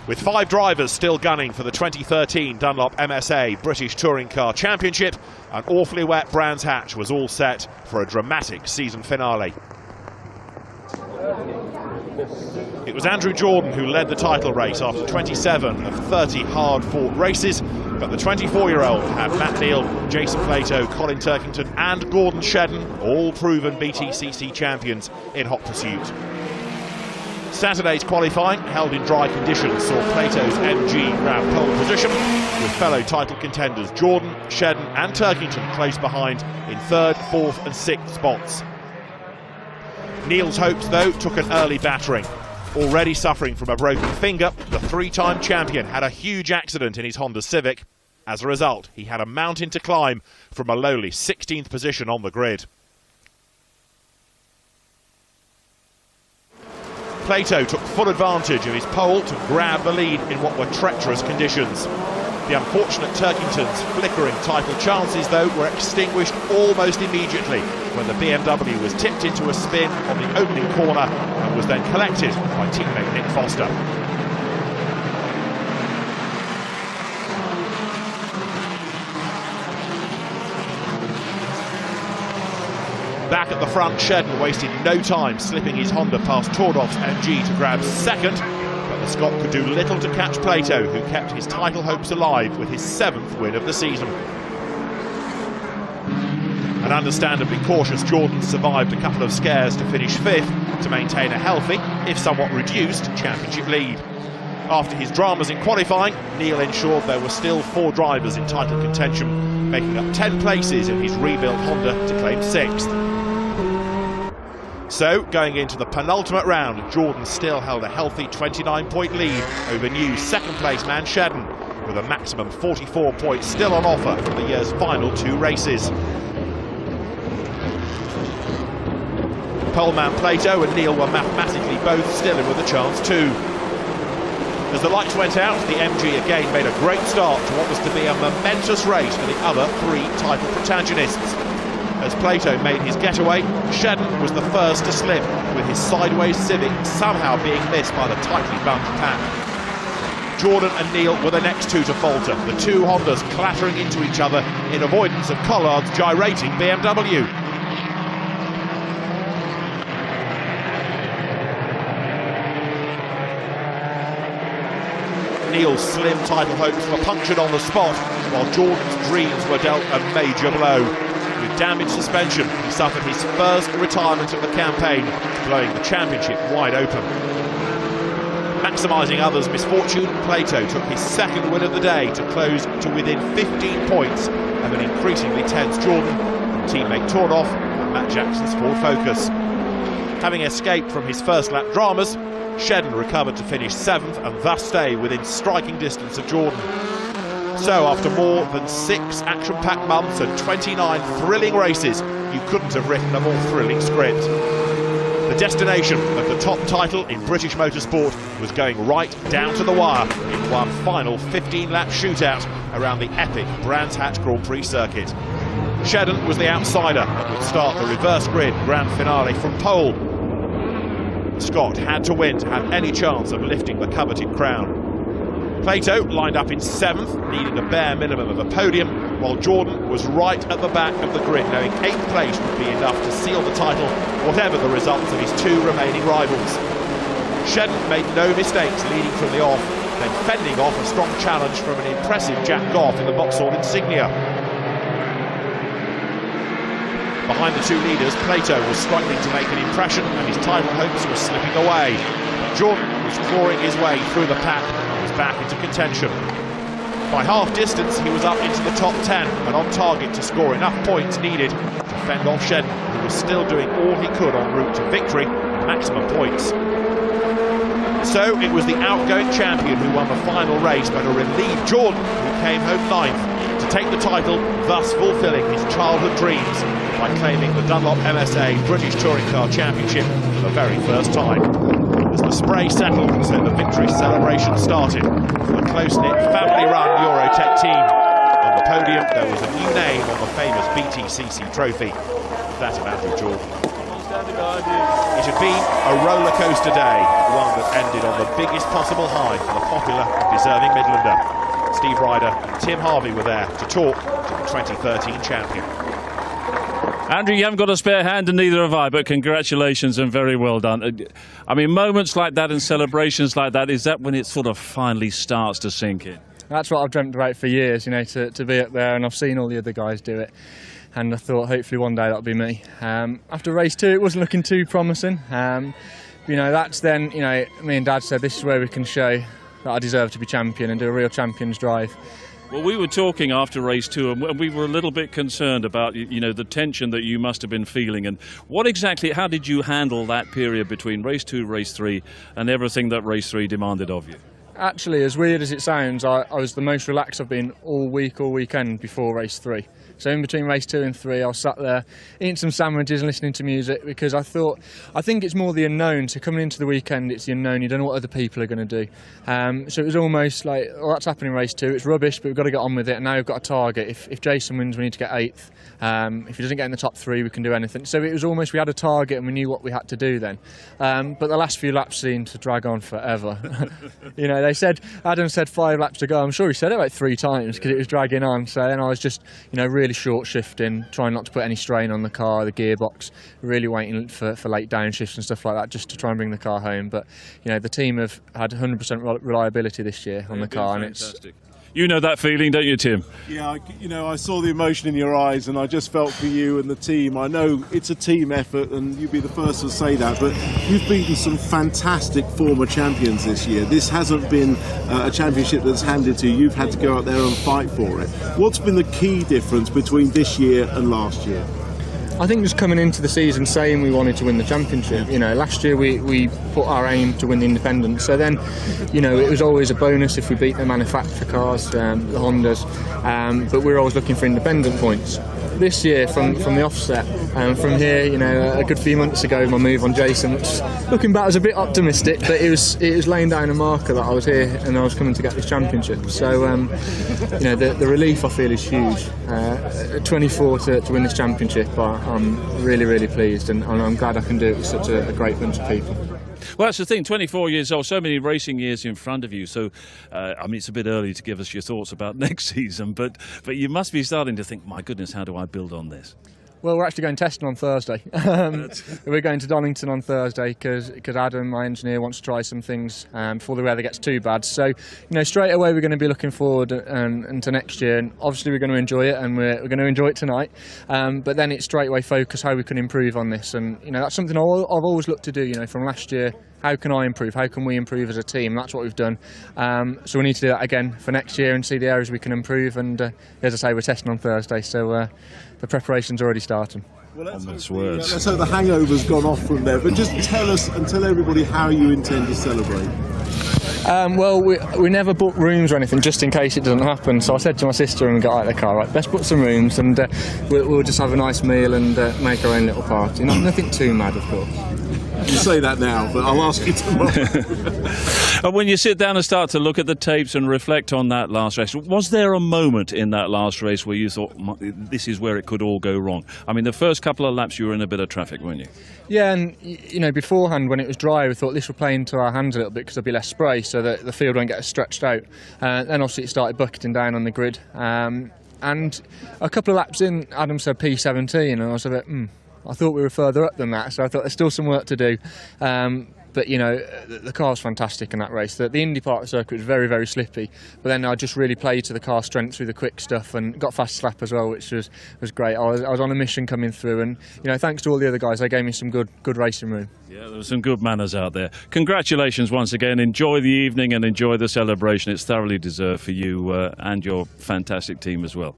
With 5 drivers still gunning for the 2013 Dunlop MSA British Touring Car Championship, an awfully wet Brands Hatch was all set for a dramatic season finale. It was Andrew Jordan who led the title race after 27 of 30 hard-fought races, but the 24-year-old had Matt Neal, Jason Plato, Colin Turkington and Gordon Shedden, all proven BTCC champions in hot pursuit. Saturday's qualifying, held in dry conditions, saw Plato's MG grab pole position, with fellow title contenders Jordan, Shedden and Turkington close behind in 3rd, 4th and 6th spots. Neal's hopes, though, took an early battering. Already suffering from a broken finger, the 3-time champion had a huge accident in his Honda Civic. As a result, he had a mountain to climb from a lowly 16th position on the grid. Plato took full advantage of his pole to grab the lead in what were treacherous conditions. The unfortunate Turkington's flickering title chances, though, were extinguished almost immediately when the BMW was tipped into a spin on the opening corner and was then collected by teammate Nick Foster. Back at the front, Shedden wasted no time slipping his Honda past Tordov's MG to grab 2nd, but the Scot could do little to catch Plato, who kept his title hopes alive with his 7th win of the season. An understandably cautious Jordan survived a couple of scares to finish 5th to maintain a healthy, if somewhat reduced, championship lead. After his dramas in qualifying, Neal ensured there were still 4 drivers in title contention, making up 10 places in his rebuilt Honda to claim 6th. So, going into the penultimate round, Jordan still held a healthy 29-point lead over new 2nd place man Shedden, with a maximum 44 points still on offer for the year's final 2 races. Poleman Plato and Neal were mathematically both still in with a chance too. As the lights went out, the MG again made a great start to what was to be a momentous race for the other 3 title protagonists. As Plato made his getaway, Shedden was the first to slip, with his sideways Civic somehow being missed by the tightly bumped pack. Jordan and Neal were the next 2 to falter, the 2 Hondas clattering into each other in avoidance of Collard's gyrating BMW. Neal's slim title hopes were punctured on the spot, while Jordan's dreams were dealt a major blow. With damaged suspension, he suffered his first retirement of the campaign, blowing the championship wide open. Maximising others' misfortune, Plato took his 2nd win of the day to close to within 15 points of an increasingly tense Jordan, and teammate Tordov and Matt Jackson's Ford Focus. Having escaped from his first lap dramas, Shedden recovered to finish 7th and thus stay within striking distance of Jordan. So after more than 6 action-packed months and 29 thrilling races, you couldn't have written a more thrilling script. The destination of the top title in British motorsport was going right down to the wire in one final 15-lap shootout around the epic Brands Hatch Grand Prix circuit. Shedden was the outsider and would start the reverse grid grand finale from pole. Scott had to win to have any chance of lifting the coveted crown. Plato lined up in 7th, needing a bare minimum of a podium, while Jordan was right at the back of the grid, knowing 8th place would be enough to seal the title, whatever the results of his 2 remaining rivals. Shedden made no mistakes leading from the off, then fending off a strong challenge from an impressive Jack Goff in the Vauxhall Insignia. Behind the 2 leaders, Plato was struggling to make an impression and his title hopes were slipping away. But Jordan was clawing his way through the pack and was back into contention. By half distance, he was up into the top 10 and on target to score enough points needed to fend off Shedden, who was still doing all he could en route to victory and maximum points. So it was the outgoing champion who won the final race, but a relieved Jordan who came home 9th to take the title, thus fulfilling his childhood dreams by claiming the Dunlop MSA British Touring Car Championship for the very first time. As the spray settled, so the victory celebration started for the close-knit, family-run Eurotech team. On the podium, there was a new name on the famous BTCC trophy, that of Andrew Jordan. It had been a roller coaster day, one that ended on the biggest possible high for the popular and deserving Midlander. Steve Ryder and Tim Harvey were there to talk to the 2013 champion. Andrew, you haven't got a spare hand, and neither have I, but congratulations and very well done. I mean, moments like that and celebrations like that, is that when it sort of finally starts to sink in? That's what I've dreamt about for years, you know, to be up there, and I've seen all the other guys do it. And I thought hopefully one day that'll be me. After race 2, it wasn't looking too promising. You know, that's then, you know, me and Dad said this is where we can show that I deserve to be champion and do a real champion's drive. Well, we were talking after race 2, and we were a little bit concerned about, you know, the tension that you must have been feeling. And how did you handle that period between race 2, race 3, and everything that race 3 demanded of you? Actually, as weird as it sounds, I was the most relaxed I've been all weekend before race 3. So in between race 2 and 3, I was sat there eating some sandwiches and listening to music, because I think it's more the unknown. So coming into the weekend, it's the unknown. You don't know what other people are going to do. So it was almost like, well, that's happening in race 2. It's rubbish, but we've got to get on with it. And now we've got a target. If Jason wins, we need to get 8th. If he doesn't get in the top 3, we can do anything. So it was almost, we had a target and we knew what we had to do then. But the last few laps seemed to drag on forever. You know, Adam said 5 laps to go. I'm sure he said it about 3 times because it was dragging on. So then I was just, you know, really short shifting, trying not to put any strain on the car, the gearbox, really waiting for late downshifts and stuff like that, just to try and bring the car home. But you know, the team have had 100% reliability this year on the car, and it's. You know that feeling, don't you, Tim? Yeah, you know, I saw the emotion in your eyes, and I just felt for you and the team. I know it's a team effort, and you'd be the first to say that, but you've beaten some fantastic former champions this year. This hasn't been a championship that's handed to you. You've had to go out there and fight for it. What's been the key difference between this year and last year? I think just coming into the season saying we wanted to win the championship. You know, last year we put our aim to win the independent. So then, you know, it was always a bonus if we beat the manufacturer cars, the Hondas. But we were always looking for independent points. This year, from the offset, from here, you know, a good few months ago, my move on Jason, which looking back was a bit optimistic, but it was laying down a marker that I was here and I was coming to get this championship. So, you know, the relief I feel is huge. 24 to win this championship, I'm really, really pleased, and I'm glad I can do it with such a great bunch of people. Well, that's the thing, 24 years old, so many racing years in front of you. So, I mean, it's a bit early to give us your thoughts about next season, but you must be starting to think, my goodness, how do I build on this? Well, we're actually going testing on Thursday. We're going to Donington on Thursday because Adam, my engineer, wants to try some things before the weather gets too bad. So, you know, straight away we're going to be looking forward and to next year. And obviously we're going to enjoy it, and we're going to enjoy it tonight. But then it's straight away focus how we can improve on this. And, you know, that's something I've always looked to do, you know, from last year. How can I improve? How can we improve as a team? That's what we've done. So we need to do that again for next year and see the areas we can improve. And as I say, we're testing on Thursday, so the preparation's already starting. Well, let's hope the hangover's gone off from there. But just tell us and tell everybody how you intend to celebrate. Well, we never book rooms or anything just in case it doesn't happen. So I said to my sister when we got out of the car, right, let's book some rooms and we'll just have a nice meal and make our own little party. Nothing too mad, of course. You say that now, but I'll ask you tomorrow. And when you sit down and start to look at the tapes and reflect on that last race, was there a moment in that last race where you thought, this is where it could all go wrong? I mean, the first couple of laps you were in a bit of traffic, weren't you? Yeah, and you know, beforehand when it was dry, we thought this will play into our hands a little bit because there'll be less spray, so that the field won't get as stretched out. Then obviously it started bucketing down on the grid. And a couple of laps in, Adam said P17, and I was a bit, I thought we were further up than that, so I thought there's still some work to do. But, you know, the car was fantastic in that race. The Indy part of the circuit was very, very slippy. But then I just really played to the car's strength through the quick stuff and got fast lap as well, which was great. I was on a mission coming through, and, you know, thanks to all the other guys, they gave me some good racing room. Yeah, there were some good manners out there. Congratulations once again. Enjoy the evening and enjoy the celebration. It's thoroughly deserved for you and your fantastic team as well.